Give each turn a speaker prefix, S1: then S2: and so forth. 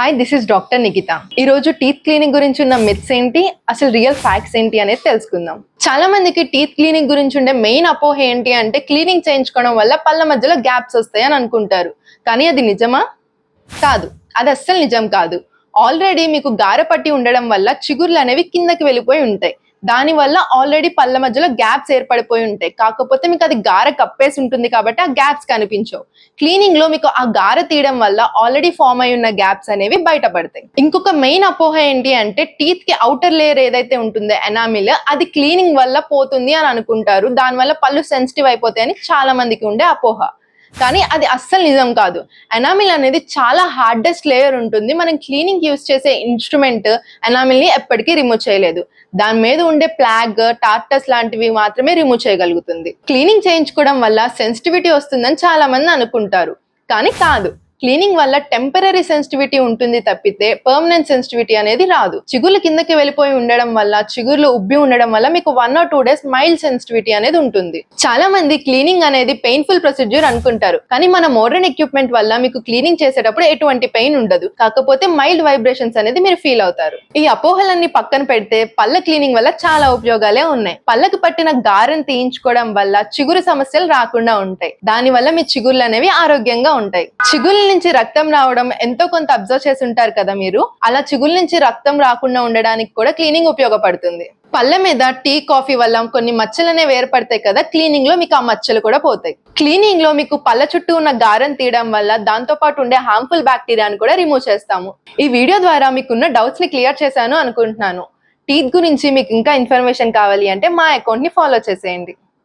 S1: Hi, this is doctor Nikhita. ఈ రోజు teeth cleaning గురించి ఉన్న మిత్స్ ఏంటి, అసలు రియల్ ఫ్యాక్ట్స్ ఏంటి అనేది తెలుసుకుందాం. చాలా మందికి టీత్ క్లీనింగ్ గురించి ఉండే మెయిన్ అపోహ ఏంటి అంటే క్లీనింగ్ చేయించుకోవడం వల్ల పళ్ళ మధ్యలో గ్యాప్స్ వస్తాయి అని అనుకుంటారు. కానీ అది నిజమా? కాదు, అది అస్సలు నిజం కాదు. ఆల్రెడీ మీకు గారపట్టి ఉండడం వల్ల చిగుర్లు అనేవి కిందకి వెళ్ళిపోయి ఉంటాయి. దానివల్ల ఆల్రెడీ పళ్ళ మధ్యలో గ్యాప్స్ ఏర్పడిపోయి ఉంటాయి. కాకపోతే మీకు అది గార కప్పేసి ఉంటుంది కాబట్టి ఆ గ్యాప్స్ కనిపించవు. క్లీనింగ్ లో మీకు ఆ గార తీయడం వల్ల ఆల్రెడీ ఫామ్ అయి ఉన్న గ్యాప్స్ అనేవి బయటపడతాయి. ఇంకొక మెయిన్ అపోహ ఏంటి అంటే టీత్ కి అవుటర్ లేయర్ ఏదైతే ఉంటుందో ఎనామిల్, అది క్లీనింగ్ వల్ల పోతుంది అని అనుకుంటారు. దానివల్ల పళ్ళు సెన్సిటివ్ అయిపోతాయని చాలా మందికి ఉండే అపోహ. కానీ అది అస్సలు నిజం కాదు. ఎనామిల్ అనేది చాలా హార్డెస్ట్ లేయర్ ఉంటుంది. మనం క్లీనింగ్ యూస్ చేసే ఇన్స్ట్రుమెంట్ ఎనామిల్ ని ఎప్పటికీ రిమూవ్ చేయలేదు. దాని మీద ఉండే ప్లాగ్, టార్టస్ లాంటివి మాత్రమే రిమూవ్ చేయగలుగుతుంది. క్లీనింగ్ చేయించుకోవడం వల్ల సెన్సిటివిటీ వస్తుందని చాలా మంది అనుకుంటారు, కానీ కాదు. క్లీనింగ్ వల్ల టెంపరరీ సెన్సిటివిటీ ఉంటుంది తప్పితే పర్మనెంట్ సెన్సిటివిటీ అనేది రాదు. చిగుర్లు కిందకి వెళ్ళిపోయి ఉండడం వల్ల, చిగుర్లు ఉబ్బి ఉండడం వల్ల మీకు 1 or 2 days మైల్డ్ సెన్సిటివిటీ అనేది ఉంటుంది. చాలా మంది క్లీనింగ్ అనేది పెయిన్ఫుల్ ప్రొసీజర్ అనుకుంటారు, కానీ మన మోడర్న్ ఎక్విప్మెంట్ వల్ల మీకు క్లీనింగ్ చేసేటప్పుడు ఎటువంటి పెయిన్ ఉండదు. కాకపోతే మైల్డ్ వైబ్రేషన్స్ అనేది మీరు ఫీల్ అవుతారు. ఈ అపోహలన్నీ పక్కన పెడితే పళ్ళ క్లీనింగ్ వల్ల చాలా ఉపయోగాలే ఉన్నాయి. పళ్ళకు పట్టిన గారెను తీయించుకోవడం వల్ల చిగురు సమస్యలు రాకుండా ఉంటాయి. దాని వల్ల మీ చిగుర్లు అనేవి ఆరోగ్యంగా ఉంటాయి. చిగుర్ల నుంచి రక్తం రావడం ఎంతో కొంత అబ్జర్వ్ చేసి ఉంటారు కదా మీరు. అలా చిగుర్ల నుంచి రక్తం రాకుండా ఉండడానికి కూడా క్లీనింగ్ ఉపయోగపడుతుంది. పళ్ళ మీద టీ, కాఫీ వల్ల కొన్ని మచ్చలు అనేవి ఏర్పడతాయి కదా, క్లీనింగ్ లో మీకు ఆ మచ్చలు కూడా పోతాయి. క్లీనింగ్ లో మీకు పళ్ళ చుట్టూ ఉన్న గారం తీయడం వల్ల దాంతో పాటు ఉండే హార్మ్ఫుల్ బ్యాక్టీరియాని కూడా రిమూవ్ చేస్తాము. ఈ వీడియో ద్వారా మీకున్న డౌట్స్ ని క్లియర్ చేశాను అనుకుంటున్నాను. టీత్ గురించి మీకు ఇంకా ఇన్ఫర్మేషన్ కావాలి అంటే మా అకౌంట్ ని ఫాలో చేసేయండి.